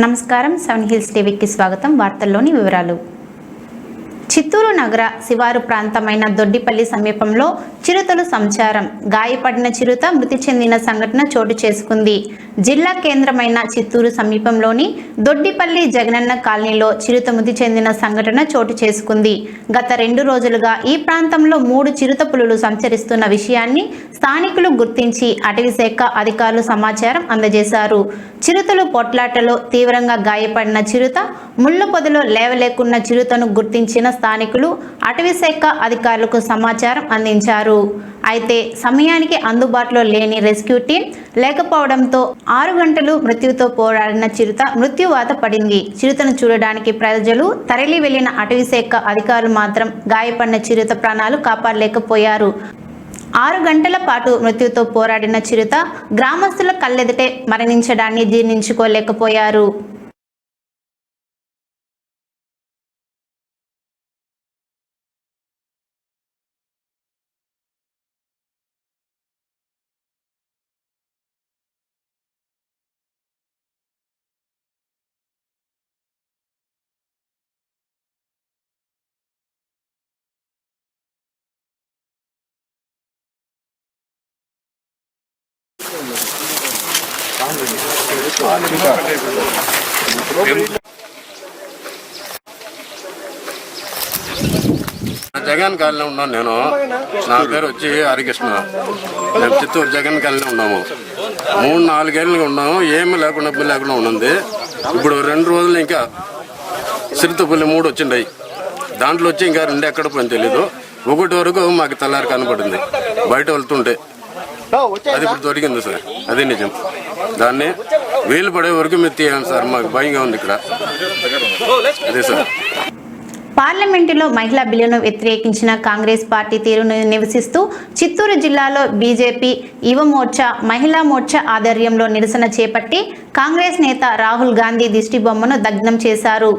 నమస్కారం 7 హిల్స్ టీవీకి స్వాగతం. వార్తల్లోని వివరాలు. చిత్తూరు నగర శివారు ప్రాంతమైన దొడ్డిపల్లి సమీపంలో చిరుతలు సంచారం. గాయపడిన చిరుత మృతి చెందిన సంఘటన చోటు చేసుకుంది. జిల్లా కేంద్రమైన చిత్తూరు సమీపంలోని దొడ్డిపల్లి జగనన్న కాలనీలో చిరుత మృతి చెందిన సంఘటన చోటు చేసుకుంది. గత 2 రోజులుగా ఈ ప్రాంతంలో 3 చిరుత పులులు సంచరిస్తున్న విషయాన్ని స్థానికులు గుర్తించి అటవీశాఖ అధికారులు సమాచారం అందజేశారు. చిరుతలు పోట్లాటలో తీవ్రంగా గాయపడిన చిరుత ముళ్ళ పొదలో లేవలేకున్న చిరుతను గుర్తించిన స్థానికులు అటవీశాఖ అధికారులకు సమాచారం అందించారు. అయితే సమయానికి అందుబాటులో లేని రెస్క్యూ టీం లేకపోవడంతో 6 గంటలు మృత్యుతో పోరాడిన చిరుత మృత్యువాత పడింది. చిరుతను చూడడానికి ప్రజలు తరలి వెళ్లిన అటవీశాఖ అధికారులు మాత్రం గాయపడిన చిరుత ప్రాణాలు కాపాడలేకపోయారు. 6 గంటల పాటు మృత్యుతో పోరాడిన చిరుత గ్రామస్తుల కళ్ళెదుటే మరణించడాన్ని జీర్ణించుకోలేకపోయారు. జగన్ కాలనీ ఉన్నాను నేను. నా పేరు వచ్చి హరికృష్ణ. మేము చిత్తూరు జగన్ కాలనీ ఉన్నాము. 3-4 ఏళ్ళుగా ఉన్నాము. ఏమి లేకుండా ఉన్నది. ఇప్పుడు 2 రోజులు ఇంకా సిరితపుల్లి 3 వచ్చిండాయి. దాంట్లో వచ్చి ఇంకా 2 ఎక్కడ పోయింది తెలీదు. 1 వరకు మాకు తెల్లారి కనపడింది బయట వెళ్తుంటే. అది ఇప్పుడు దొరికింది సార్. అది నిజం. దాన్ని వీలు పడే వరకు మీరు తీయండి సార్. మాకు భయంగా ఉంది ఇక్కడ. అదే సార్. పార్లమెంటులో మహిళా బిల్లును వ్యతిరేకించిన కాంగ్రెస్ పార్టీ తీరును నిరసిస్తూ చిత్తూరు జిల్లాలో బీజేపీ యువ మోర్చా, మహిళా మోర్చా ఆధ్వర్యంలో నిరసన చేపట్టి కాంగ్రెస్ నేత రాహుల్ గాంధీ దిష్టిబొమ్మను దగ్ధం చేశారు.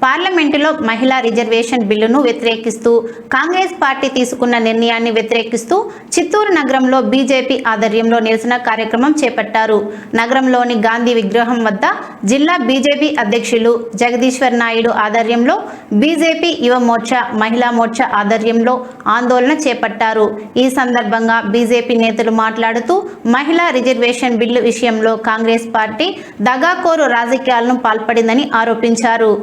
పార్లమెంటులో మహిళా రిజర్వేషన్ బిల్లును వ్యతిరేకిస్తూ కాంగ్రెస్ పార్టీ తీసుకున్న నిర్ణయాన్ని వ్యతిరేకిస్తూ చిత్తూరు నగరంలో బీజేపీ ఆధ్వర్యంలో నిరసన కార్యక్రమం చేపట్టారు. నగరంలోని గాంధీ విగ్రహం వద్ద జిల్లా బీజేపీ అధ్యక్షులు జగదీశ్వర్ నాయుడు ఆధ్వర్యంలో బీజేపీ యువ మోర్చా, మహిళా మోర్చా ఆధ్వర్యంలో ఆందోళన చేపట్టారు. ఈ సందర్భంగా బీజేపీ నేతలు మాట్లాడుతూ మహిళా రిజర్వేషన్ బిల్లు విషయంలో కాంగ్రెస్ పార్టీ దగాకోరు రాజకీయాలను పాల్పడిందని ఆరోపించారు.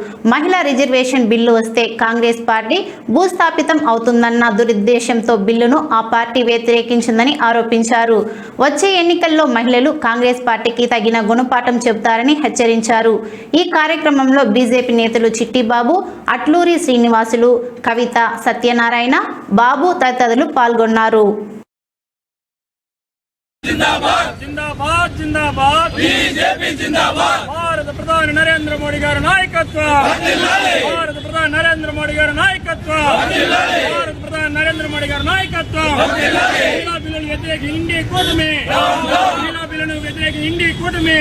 మహిళా రిజర్వేషన్ బిల్లు వస్తే కాంగ్రెస్ పార్టీ భూస్థాపితం అవుతుందన్న దురుద్దేశంతో బిల్లును ఆ పార్టీ వ్యతిరేకించిందని ఆరోపించారు. వచ్చే ఎన్నికల్లో మహిళలు కాంగ్రెస్ పార్టీకి తగిన గుణపాఠం చెబుతారని హెచ్చరించారు. ఈ కార్యక్రమంలో బీజేపీ నేతలు చిట్టిబాబు, అట్లూరి శ్రీనివాసులు, కవిత, సత్యనారాయణ, బాబు తదితరులు పాల్గొన్నారు. जिंदाबाद जिंदाबाद जिंदाबाद बीजेपी जिंदाबाद भारत प्रधान नरेंद्र मोदी गारी नायकत्व भारत प्रधान नरेंद्र मोदी गारी नायकत्व भारत प्रधान नरेंद्र मोदी गारी नायकत्व महिला बिल्लुनु व्यतिरेक इंडी कूटमी महिला बिल्लुनु व्यतिरेक इंडी कूटमी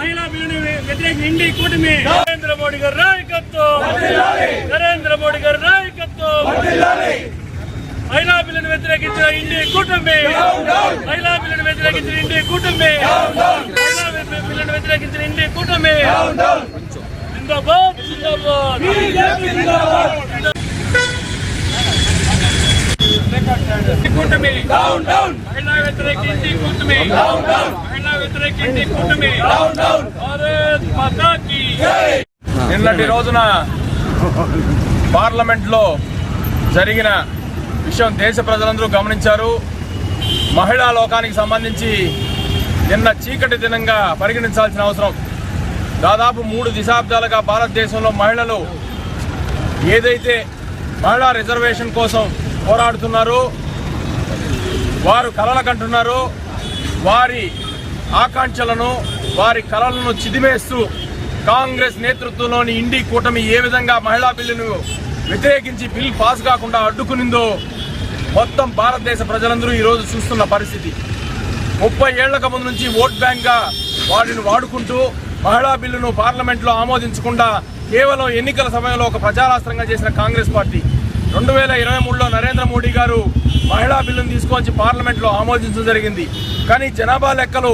महिला बिल्लुनु व्यतिरेक इंडी कूटमी नरेंद्र मोदी गारी नायकत्व नरेंद्र मोदी गारी नायकत्व महिला बिल्लुनु व्यतिरेकिंచిన ఇండి కూటమి महिला बिल्लुनु व्यतिरेकिంచిన ఇండి కూటమి महिला बिल्लुनु व्यतिरेकिంచిన ఇండి కూటమి జిందాబాద్ జిందాబాద్ బీజేపీ జిందాబాద్ కూటమి డౌన్ డౌన్ महिला व्यतिरेक ఇండి కూటమి డౌన్ డౌన్ महिला व्यतिरेक ఇండి కూటమి డౌన్ డౌన్ భారత్ మాతా కీ జై. నిన్నటి రోజున పార్లమెంట్ లో జరిగిన విషయం దేశ ప్రజలందరూ గమనించారు. మహిళా లోకానికి సంబంధించి నిన్న చీకటి దినంగా పరిగణించాల్సిన అవసరం. దాదాపు 3 దశాబ్దాలుగా భారతదేశంలో మహిళలు ఏదైతే మహిళా రిజర్వేషన్ కోసం పోరాడుతున్నారో, వారు కలలు కంటున్నారో, వారి ఆకాంక్షలను, వారి కలలను చిదిమేస్తూ కాంగ్రెస్ నేతృత్వంలోని ఇండి కూటమి ఏ విధంగా మహిళా బిల్లును వ్యతిరేకించి బిల్ పాస్ కాకుండా అడ్డుకునిందో మొత్తం భారతదేశ ప్రజలందరూ ఈరోజు చూస్తున్న పరిస్థితి. 30 ఏళ్లకు ముందు నుంచి ఓట్ బ్యాంక్గా వాటిని వాడుకుంటూ మహిళా బిల్లును పార్లమెంట్లో ఆమోదించకుండా కేవలం ఎన్నికల సమయంలో ఒక ప్రచారాస్త్రంగా చేసిన కాంగ్రెస్ పార్టీ 2023లో నరేంద్ర మోడీ గారు మహిళా బిల్లును తీసుకొచ్చి పార్లమెంట్లో ఆమోదించడం జరిగింది. కానీ జనాభా లెక్కలు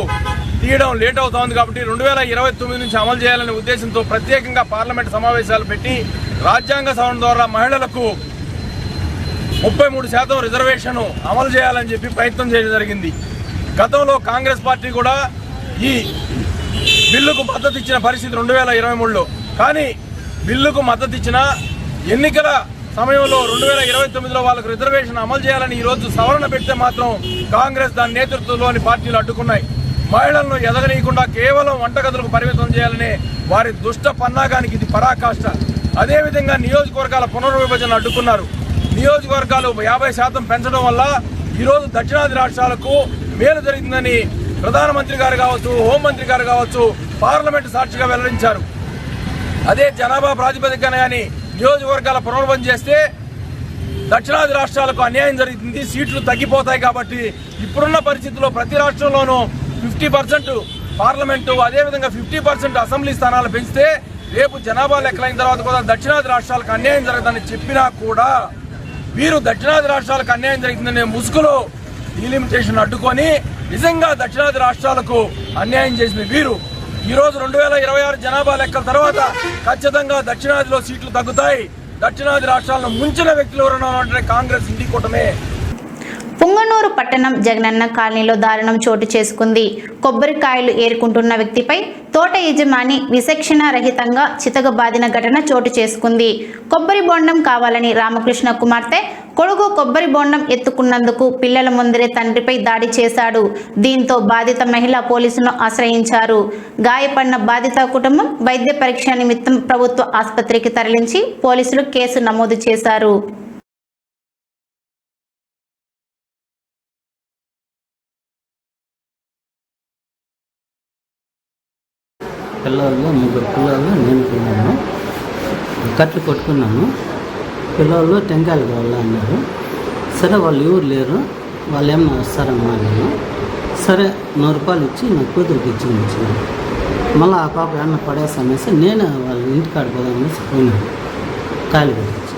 తీయడం లేట్ అవుతోంది కాబట్టి 2029 నుంచి అమలు చేయాలనే ఉద్దేశంతో ప్రత్యేకంగా పార్లమెంట్ సమావేశాలు పెట్టి రాజ్యాంగ సవరణ ద్వారా మహిళలకు 33% రిజర్వేషన్ అమలు చేయాలని చెప్పి ప్రయత్నం చేయడం జరిగింది. గతంలో కాంగ్రెస్ పార్టీ కూడా ఈ బిల్లుకు మద్దతు ఇచ్చిన పరిస్థితి 2023లో. కానీ బిల్లుకు మద్దతు ఇచ్చిన ఎన్నికల సమయంలో 2029లో వాళ్ళకు రిజర్వేషన్ అమలు చేయాలని ఈరోజు సవరణ పెడితే మాత్రం కాంగ్రెస్ దాని నేతృత్వంలోని పార్టీలు అడ్డుకున్నాయి. మహిళలను ఎదగనీయకుండా కేవలం వంటగదులకు పరిమితం చేయాలనే వారి దుష్ట పన్నాగానికి ఇది పరాకాష్ట. అదేవిధంగా నియోజకవర్గాల పునర్విభజన అడ్డుకున్నారు. నియోజకవర్గాలు 50% పెంచడం వల్ల ఈరోజు దక్షిణాది రాష్ట్రాలకు మేలు జరిగిందని ప్రధానమంత్రి గారు కావచ్చు, హోంమంత్రి గారు కావచ్చు పార్లమెంటు సాక్షిగా వెల్లడించారు. అదే జనాభా ప్రాతిపదికన కానీ నియోజకవర్గాల పునర్విభజన చేస్తే దక్షిణాది రాష్ట్రాలకు అన్యాయం జరుగుతుంది, సీట్లు తగ్గిపోతాయి. కాబట్టి ఇప్పుడున్న పరిస్థితుల్లో ప్రతి రాష్ట్రంలోనూ 50% పార్లమెంటు, అదేవిధంగా 50% అసెంబ్లీ స్థానాలు పెంచితే రేపు జనాభా లెక్కలైన తర్వాత కూడా దక్షిణాది రాష్ట్రాలకు అన్యాయం జరగదని చెప్పినా కూడా వీరు దక్షిణాది రాష్ట్రాలకు అన్యాయం జరుగుతుందనే ముసుగులో డీలిమిటేషన్ అడ్డుకొని నిజంగా దక్షిణాది రాష్ట్రాలకు అన్యాయం చేసిన వీరు ఈరోజు 2026 జనాభా లెక్కల తర్వాత ఖచ్చితంగా దక్షిణాదిలో సీట్లు తగ్గుతాయి. దక్షిణాది రాష్ట్రాలను ముంచిన వ్యక్తులు ఎవరైనా అంటే కాంగ్రెస్ ఇంటి కూటమే. పుంగనూరు పట్టణం జగనన్న కాలనీలో దారుణం చోటు చేసుకుంది. కొబ్బరికాయలు ఏరుకుంటున్న వ్యక్తిపై తోట యజమాని విచక్షణ రహితంగా చితకబాదిన ఘటన చోటు చేసుకుంది. కొబ్బరి బొండం కావాలని రామకృష్ణ కుమార్తె కొడుకు కొబ్బరి బొండం ఎత్తుకున్నందుకు పిల్లల ముందరే తండ్రిపై దాడి చేశాడు. దీంతో బాధిత మహిళ పోలీసులను ఆశ్రయించారు. గాయపడిన బాధిత కుటుంబం వైద్య పరీక్ష నిమిత్తం ప్రభుత్వ ఆసుపత్రికి తరలించి పోలీసులు కేసు నమోదు చేశారు. పిల్లల్లో 3 పిల్లలు నేను కొన్నాను, కట్లు కొట్టుకున్నాను. పిల్లలు టెంకాయలు కావాలా అన్నారు. సరే వాళ్ళు ఎవరు లేరు, వాళ్ళు ఏమన్నా వస్తారమ్మా నేను. సరే 100 రూపాయలు ఇచ్చి నా కూతురికి ఇచ్చిన మళ్ళీ ఆ పాప ఏమన్నా పడేస్తానేసి నేను వాళ్ళ ఇంటికాడ పోదామనేసి పోయినాను. కాయలు కొట్టించి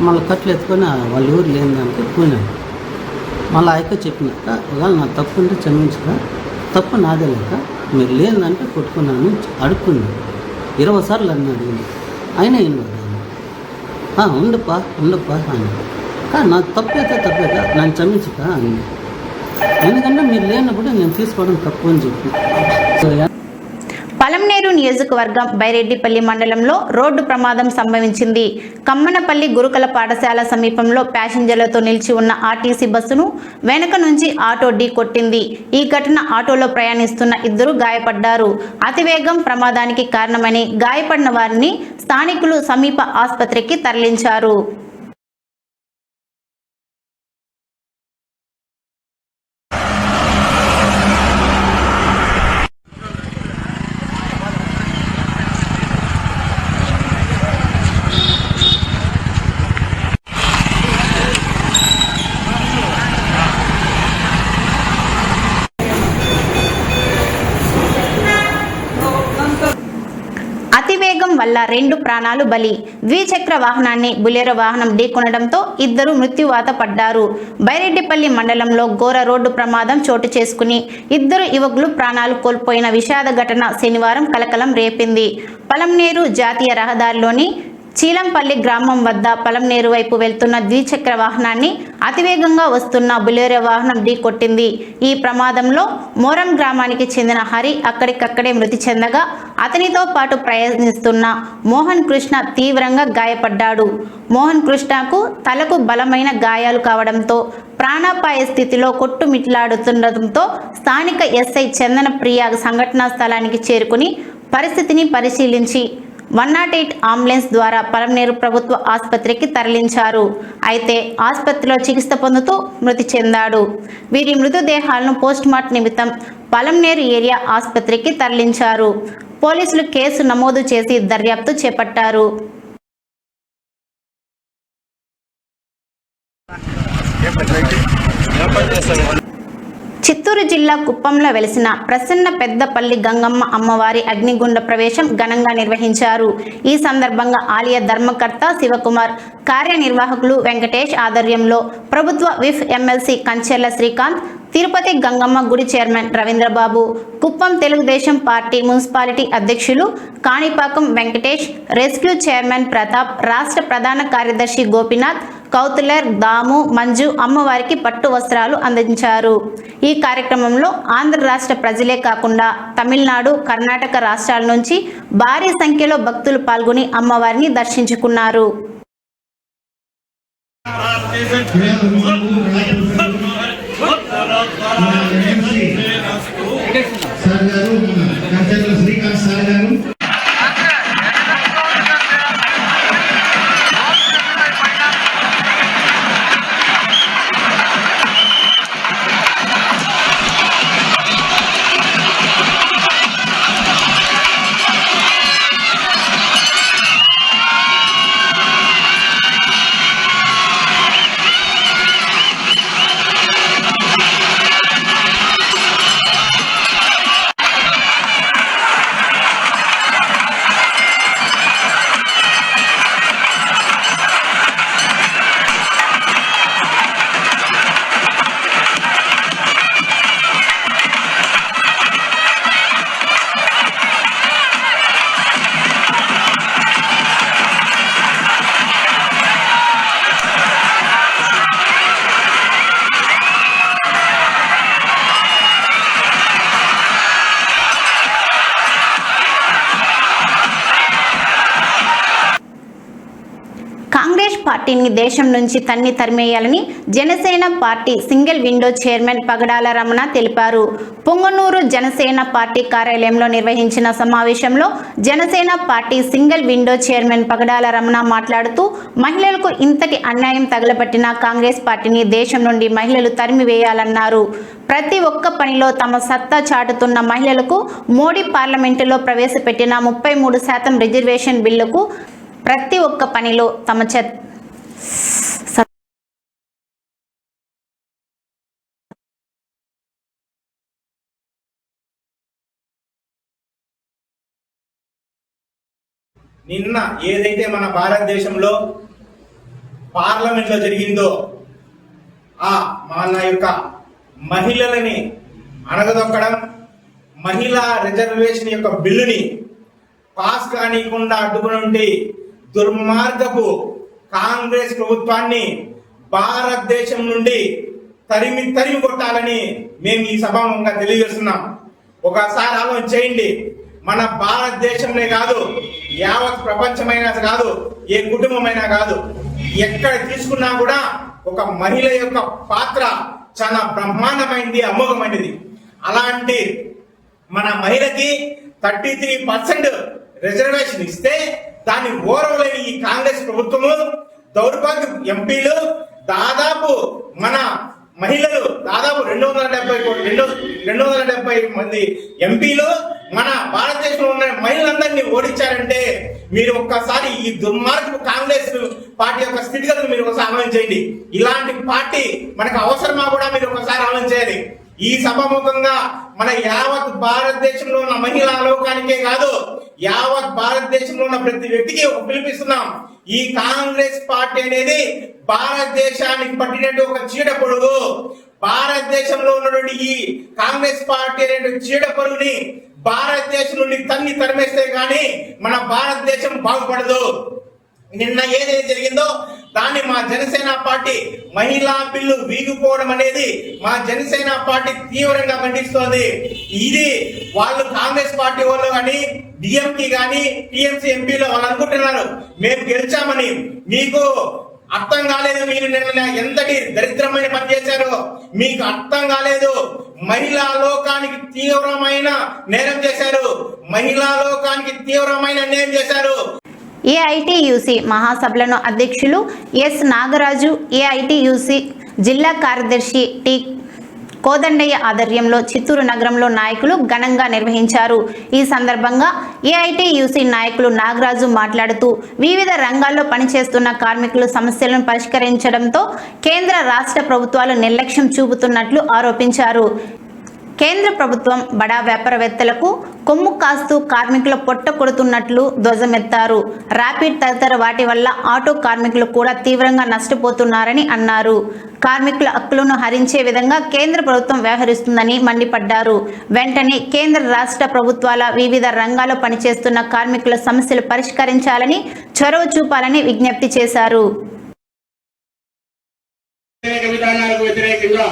మళ్ళీ కట్లు ఎత్తుకొని వాళ్ళు ఎవరు లేని దానికి పోయినాను. మళ్ళీ ఆయక్క చెప్పినాక ఒకవేళ నా తప్పు ఉంటే క్షమించక, తప్పు నాదే లేక మీరు లేదంటే కొట్టుకున్నాను అడుక్కున్నాను. 20 సార్లు అన్నీ అడిగింది. అయినా ఏం లేదు, ఉండప్పా అని. కానీ నా తప్పైతే నన్ను క్షమించక అని. ఎందుకంటే మీరు లేనప్పుడు నేను తీసుకోవడం తప్పు అని చెప్పి. పలంనేరు నియోజకవర్గం బైరెడ్డిపల్లి మండలంలో రోడ్డు ప్రమాదం సంభవించింది. కమ్మనపల్లి గురుకుల పాఠశాల సమీపంలో ప్యాసింజర్లతో నిలిచి ఉన్న ఆర్టీసీ బస్సును వెనుక నుంచి ఆటో ఢీ కొట్టింది. ఈ ఘటన ఆటోలో ప్రయాణిస్తున్న 2 గాయపడ్డారు. అతివేగం ప్రమాదానికి కారణమని గాయపడిన వారిని స్థానికులు సమీప ఆసుపత్రికి తరలించారు. అతివేగం వల్ల 2 ప్రాణాలు బలి. ద్విచక్ర వాహనాన్ని బులెరో వాహనం ఢీకొనడంతో 2 మృత్యువాత పడ్డారు. బైరెడ్డిపల్లి మండలంలో ఘోర రోడ్డు ప్రమాదం చోటు చేసుకుని 2 యువకులు ప్రాణాలు కోల్పోయిన విషాద ఘటన శనివారం కలకలం రేపింది. పలంనేరు జాతీయ రహదారిలోని చీలంపల్లి గ్రామం వద్ద పలంనేరు వైపు వెళ్తున్న ద్విచక్ర వాహనాన్ని అతివేగంగా వస్తున్న బులెరో వాహనం ఢీకొట్టింది. ఈ ప్రమాదంలో మోరం గ్రామానికి చెందిన హరి అక్కడికక్కడే మృతి చెందగా అతనితో పాటు ప్రయాణిస్తున్న మోహన్ కృష్ణ తీవ్రంగా గాయపడ్డాడు. మోహన్ కృష్ణకు తలకు బలమైన గాయాలు కావడంతో ప్రాణాపాయ స్థితిలో కొట్టుమిట్లాడుతుండటంతో స్థానిక ఎస్ఐ చందన ప్రియ సంఘటనా స్థలానికి చేరుకుని పరిస్థితిని పరిశీలించి 108 అంబులెన్స్ ద్వారా పలంనేరు ప్రభుత్వ ఆసుపత్రికి తరలించారు. అయితే ఆసుపత్రిలో చికిత్స పొందుతూ మృతి చెందాడు. వీరి మృతదేహాలను పోస్టుమార్టం నిమిత్తం పలంనేరు ఏరియా ఆసుపత్రికి తరలించారు. పోలీసులు కేసు నమోదు చేసి దర్యాప్తు చేపట్టారు. చిత్తూరు జిల్లా కుప్పంలో వెలిసిన ప్రసన్న పెద్దపల్లి గంగమ్మ అమ్మవారి అగ్నిగుండ ప్రవేశం ఘనంగా నిర్వహించారు. ఈ సందర్భంగా ఆలయ ధర్మకర్త శివకుమార్, కార్యనిర్వాహకులు వెంకటేష్ ఆధ్వర్యంలో ప్రభుత్వ విఫ్ ఎమ్మెల్సీ కంచెర్ల శ్రీకాంత్, తిరుపతి గంగమ్మ గుడి chairman Ravindra Babu, Kuppam Telugu Desam party municipality అధ్యక్షులు కాణిపాకం వెంకటేష్, రెస్క్యూ చైర్మన్ ప్రతాప్, రాష్ట్ర ప్రధాన కార్యదర్శి గోపీనాథ్, కౌతులర్ దాము, మంజు అమ్మవారికి పట్టు వస్త్రాలు అందించారు. ఈ కార్యక్రమంలో ఆంధ్ర రాష్ట్ర ప్రజలే కాకుండా తమిళనాడు, కర్ణాటక రాష్ట్రాల నుంచి భారీ సంఖ్యలో భక్తులు పాల్గొని అమ్మవారిని దర్శించుకున్నారు. కాంగ్రెస్ పార్టీని దేశం నుంచి తరిమేయాలని Janasena party single window chairman Pagadala Ramana తెలిపారు. పొంగనూరు జనసేన పార్టీ కార్యాలయంలో నిర్వహించిన సమావేశంలో Janasena party single window chairman Pagadala Ramana మాట్లాడుతూ మహిళలకు ఇంతటి అన్యాయం తగలబట్టిన కాంగ్రెస్ పార్టీని దేశం నుండి మహిళలు తరిమివేయాలన్నారు. ప్రతి ఒక్క పనిలో తమ సత్తా చాటుతున్న మహిళలకు మోడీ పార్లమెంటులో ప్రవేశపెట్టిన 33% రిజర్వేషన్ బిల్లుకు ప్రతి ఒక్క పనిలో తమ నిన్న ఏదైతే మన భారతదేశంలో పార్లమెంట్లో జరిగిందో మన యొక్క మహిళలని అణగదొక్కడం, మహిళా రిజర్వేషన్ యొక్క బిల్లుని పాస్ కానికుండా అడ్డుకుని దుర్మార్గపు కాంగ్రెస్ ప్రభుత్వాన్ని భారతదేశం నుండి తరిమి కొట్టాలని మేము ఈ సభాముఖంగా తెలియజేస్తున్నాం. ఒకసారి ఆలోచన చేయండి. మన భారతదేశంలో కాదు, యావత్ ప్రపంచమైనా కాదు, ఏ కుటుంబమైనా కాదు, ఎక్కడ తీసుకున్నా కూడా ఒక మహిళ యొక్క పాత్ర చాలా బ్రహ్మాండమైనది, అమోఘమైనది. అలాంటి మన మహిళకి 33% రిజర్వేషన్ ఇస్తే దాన్ని ఓరవలేని ఈ కాంగ్రెస్ ప్రభుత్వము, దౌర్భాగ్య ఎంపీలు, దాదాపు మన మహిళలు దాదాపు 270 మంది ఎంపీలు మన భారతదేశంలో ఉన్న మహిళలందరినీ ఓడించారంటే మీరు ఒక్కసారి ఈ దుర్మార్గపు కాంగ్రెస్ పార్టీ యొక్క స్థితిగతులు మీరు ఒకసారి ఆలోచన చేయండి. ఇలాంటి పార్టీ మనకు అవసరమా కూడా మీరు ఒకసారి ఆలోచన చేయాలి. ఈ సభాముఖంగా మన యావత్ భారతదేశంలో ఉన్న మహిళా లోకానికే కాదు, యావత్ భారతదేశంలో ఉన్న ప్రతి వ్యక్తికి ఒక పిలుపిస్తున్నాం. ఈ కాంగ్రెస్ పార్టీ అనేది భారతదేశానికి పట్టినట్టు ఒక చీడ పొడుగు. భారతదేశంలో ఉన్నటువంటి ఈ కాంగ్రెస్ పార్టీ అనే చీడ పొరుగుని భారతదేశం నుండి తరిమేస్తే గానీ మన భారతదేశం బాగుపడదు. నిన్న ఏదైతే జరిగిందో దాన్ని మా జనసేన పార్టీ మహిళా బిల్లు వీగిపోవడం అనేది మా జనసేన పార్టీ తీవ్రంగా ఖండిస్తోంది. ఇది వాళ్ళు కాంగ్రెస్ పార్టీ వాళ్ళు కానీ, డిఎంకి కానీ, టిఎంసీ ఎంపీలో వాళ్ళు అనుకుంటున్నారు మేము గెలిచామని. మీకు అర్థం కాలేదు, మీరు నిన్న ఎంతటి దరిద్రమైన పని చేశారో మీకు అర్థం కాలేదు. మహిళా లోకానికి తీవ్రమైన నేరం చేశారు, మహిళా లోకానికి తీవ్రమైన అన్యాయం చేశారు. ఏఐటియుసి మహాసభలను అధ్యక్షులు ఎస్ నాగరాజు, ఏఐటియుసి జిల్లా కార్యదర్శి టి కోదండయ్య ఆధ్వర్యంలో చిత్తూరు నగరంలో నాయకులు ఘనంగా నిర్వహించారు. ఈ సందర్భంగా ఏఐటియుసి నాయకులు నాగరాజు మాట్లాడుతూ వివిధ రంగాల్లో పనిచేస్తున్న కార్మికుల సమస్యలను పరిష్కరించడంతో కేంద్ర రాష్ట్ర ప్రభుత్వాలు నిర్లక్ష్యం చూపుతున్నట్లు ఆరోపించారు. కేంద్ర ప్రభుత్వం బడా వ్యాపారవేత్తలకు కొమ్ము కాస్తూ కార్మికుల పొట్ట కొడుతున్నట్లు ధ్వజమెత్తారు. ర్యాపిడ్ తదితర వాటి వల్ల ఆటో కార్మికులు కూడా తీవ్రంగా నష్టపోతున్నారని అన్నారు. కార్మికుల హక్కులను హరించే విధంగా కేంద్ర ప్రభుత్వం వ్యవహరిస్తుందని మండిపడ్డారు. వెంటనే కేంద్ర రాష్ట్ర ప్రభుత్వాల వివిధ రంగాల్లో పనిచేస్తున్న కార్మికుల సమస్యలు పరిష్కరించాలని చొరవ చూపాలని విజ్ఞప్తి చేశారు. విధానాలకు వ్యతిరేకంగా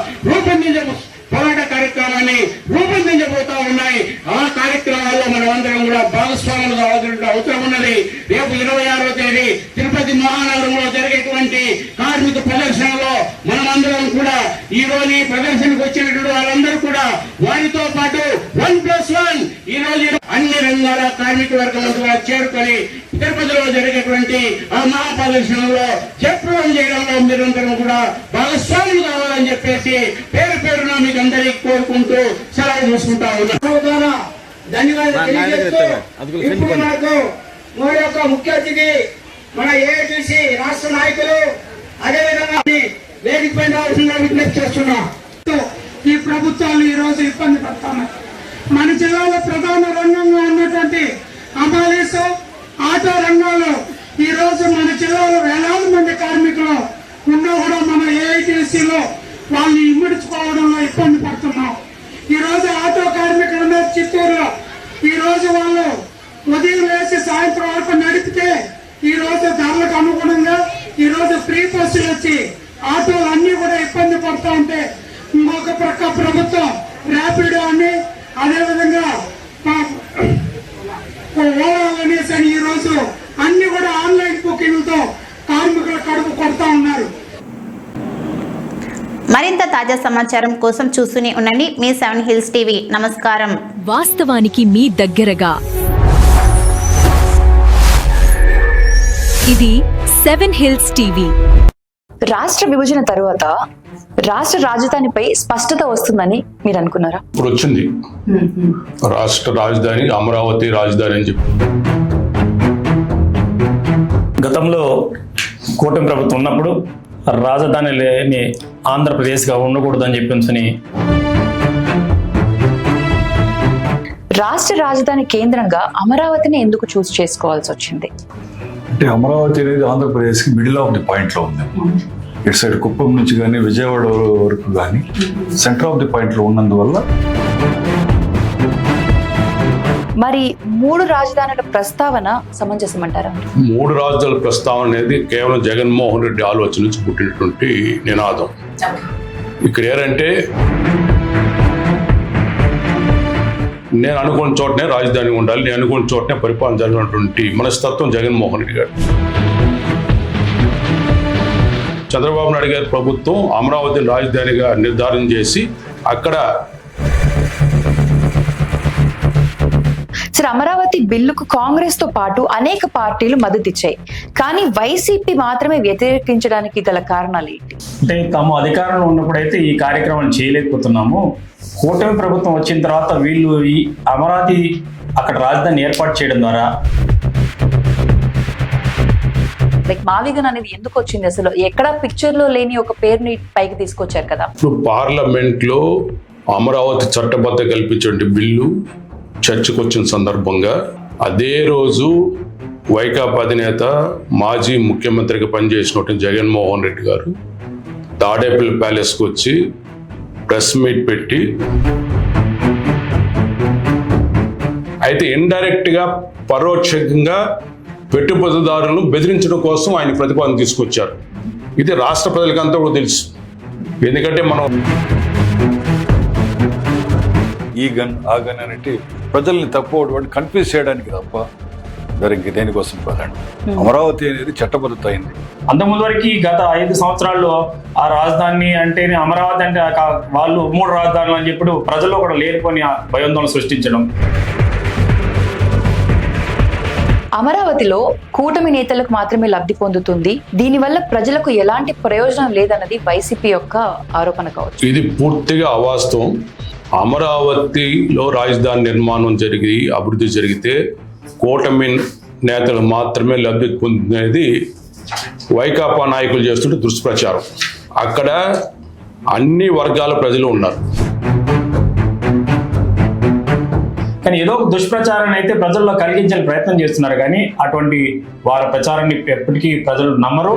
పోరాట కార్యక్రమాన్ని రూపొందించబోతా ఉన్నాయి. ఆ కార్యక్రమాల్లో మనమందరం కూడా భాగస్వాములు కావాల్సిన అవసరం ఉన్నది. రేపు 26వ తేదీ తిరుపతి మహానగరంలో జరిగేటువంటి కార్మిక ప్రదర్శనలో మనమందరం కూడా ఈ రోజు ఈ ప్రదర్శనకు వచ్చినటువంటి వాళ్ళందరూ కూడా వారితో పాటు 1+1 ఈ రోజు అన్ని రంగాల కార్మిక వర్గంలో చేరుకొని తిరుపతిలో జరిగేటువంటి ఆ మహా ప్రదర్శనలో జయప్రదం చేయడంలో మీరందరం కూడా భాగస్వాములు కావాలని చెప్పేసి పేరు పేరున మీకు అందరికీ కోరుకుంటూ సెలవు తీసుకుంటా ఉన్నాను. ధన్యవాదాలు తెలియజేస్తూ ఇప్పుడు నాకు మోడీ యొక్క ముఖ్య అతిథి మన ఏఐటీసీ రాష్ట్ర నాయకులు అదేవిధంగా వేదిక పైన విజ్ఞప్తి చేస్తున్నా. ఈ ప్రభుత్వాలు ఈ రోజు ఇబ్బంది పడుతున్నాయి. మన జిల్లాలో ప్రధాన రంగంగా ఉన్నటువంటి అంబాలీసు ఆటో రంగాల్లో ఈ రోజు మన జిల్లాలో వేలాది మంది కార్మికులు ఉన్నా కూడా మన ఏఐటీసీలో వాళ్ళని ఇమ్మడించుకోవడంలో ఇబ్బంది పడుతున్నాం. ఈ రోజు ఆటో కార్మికులు ఉన్నారు చిత్తూరులో. ఈ రోజు వాళ్ళు ఉదయం వేసి సాయంత్రం వరకు నడిపితే ఈ రోజు ధరలకు అనుగుణంగా ఈ రోజు ఫ్రీ బస్సులు వచ్చి ఆటోలు అన్ని కూడా ఇబ్బంది పడుతూ ఉంటే ఇంకొక ప్రక్క ప్రభుత్వం ర్యాపిడో అని అదేవిధంగా ఓలా అనేసి అని ఈ రోజు అన్ని కూడా ఆన్లైన్ బుకింగ్లతో కార్మికులు కడుపు కొడతా ఉన్నారు. మరింత తాజా సమాచారం కోసం చూస్తూనే ఉండండి మీ 7 హిల్స్ టీవీ. నమస్కారం. వాస్తవానికి మీ దగ్గరగా ఇది 7 హిల్స్ టీవీ. రాష్ట్ర విభజన తరువాత రాష్ట్ర రాజధానిపై స్పష్టత వస్తుందని మీరు అనుకున్నారా? ఇప్పుడు వచ్చింది రాష్ట్ర రాజధాని అమరావతి రాజధాని అని చెప్పి. గతంలో కూటమి ప్రభుత్వం ఉన్నప్పుడు రాజధాని లేని ఆంధ్రప్రదేశ్గా ఉండకూడదని చెప్పి రాష్ట్ర రాజధాని కేంద్రంగా అమరావతిని ఎందుకు చూస్ చేసుకోవాల్సి వచ్చింది? అంటే అమరావతి అనేది ఆంధ్రప్రదేశ్కి మిడిల్ ఆఫ్ ది పాయింట్లో ఉంది. ఇటు సైడ్ కుప్పం నుంచి కానీ విజయవాడ వరకు కానీ సెంటర్ ఆఫ్ ది పాయింట్లో ఉన్నందువల్ల. మరి 3 రాజధానుల ప్రస్తావన సమంజసమంటారా? 3 రాజధానుల ప్రస్తావన అనేది కేవలం జగన్మోహన్ రెడ్డి ఆలోచన నుంచి పుట్టినటువంటి నినాదం. ఇక్కడ ఏంటంటే నేను అనుకున్న చోటనే రాజధాని ఉండాలి, నేను అనుకున్న చోటనే పరిపాలన జరిగినటువంటి మనస్తత్వం జగన్మోహన్ రెడ్డి గారు. చంద్రబాబు నాయుడు గారి ప్రభుత్వం అమరావతిని రాజధానిగా నిర్ధారణ చేసి అక్కడ సరే, అమరావతి బిల్లుకు కాంగ్రెస్ తో పాటు అనేక పార్టీలు మద్దతు ఇచ్చాయి. కానీ వైసీపీ మాత్రమే వ్యతిరేకించడానికి గల కారణాలు ఏంటి? అంటే తాము అధికారంలో ఉన్నప్పుడైతే ఈ కార్యక్రమాలు చేయలేకపోతున్నాము. కూటమి ప్రభుత్వం వచ్చిన తర్వాత వీళ్ళు ఈ అమరావతి అక్కడ రాజధాని ఏర్పాటు చేయడం ద్వారా మావిగన్ అనేది ఎందుకు వచ్చింది? అసలు ఎక్కడ పిక్చర్ లో లేని ఒక పేరుని పైకి తీసుకొచ్చారు కదా. ఇప్పుడు పార్లమెంట్ లో అమరావతి చట్టబద్ధ కల్పించే బిల్లు చర్చకు వచ్చిన సందర్భంగా అదే రోజు వైకాపా అధినేత మాజీ ముఖ్యమంత్రిగా పనిచేసినటువంటి జగన్మోహన్ రెడ్డి గారు తాడేపల్లి ప్యాలెస్కి వచ్చి ప్రెస్ మీట్ పెట్టి అయితే ఇండైరెక్ట్ గా పరోక్షంగా పెట్టుబడిదారులను బెదిరించడం కోసం ఆయన ప్రతిపాదన తీసుకొచ్చారు. ఇది రాష్ట్ర ప్రజలకంతా కూడా తెలుసు. ఎందుకంటే మనం ఈ గన్ ఆ గన్ అనేటి ప్రజల్ని తప్పు కన్ఫ్యూజ్ చేయడానికి తప్ప దానికి దేనికోసం కాదండి. అమరావతి అనేది చట్టబద్ధత అయింది. అంతకుముందు వరకు గత 5 సంవత్సరాల్లో ఆ రాజధాని అంటేనే అమరావతి అంటే వాళ్ళు 3 రాజధానులు అని చెప్పి ప్రజల్లో కూడా లేనిపోని భయాందోళన సృష్టించడం. అమరావతిలో కూటమి నేతలకు మాత్రమే లబ్ధి పొందుతుంది, దీనివల్ల ప్రజలకు ఎలాంటి ప్రయోజనం లేదన్నది వైసీపీ యొక్క ఆరోపణ కావచ్చు. ఇది పూర్తిగా అవాస్తవం. అమరావతిలో రాజధాని నిర్మాణం జరిగి అభివృద్ధి జరిగితే కూటమి నేతలు మాత్రమే లబ్ధి పొందేది వైకాపా నాయకులు చేస్తుంటే దుష్ప్రచారం. అక్కడ అన్ని వర్గాల ప్రజలు ఉన్నారు. కానీ ఏదో ఒక దుష్ప్రచారాన్ని అయితే ప్రజల్లో కలిగించే ప్రయత్నం చేస్తున్నారు, కానీ అటువంటి వారి ప్రచారాన్ని ఎప్పటికీ ప్రజలు నమ్మరు.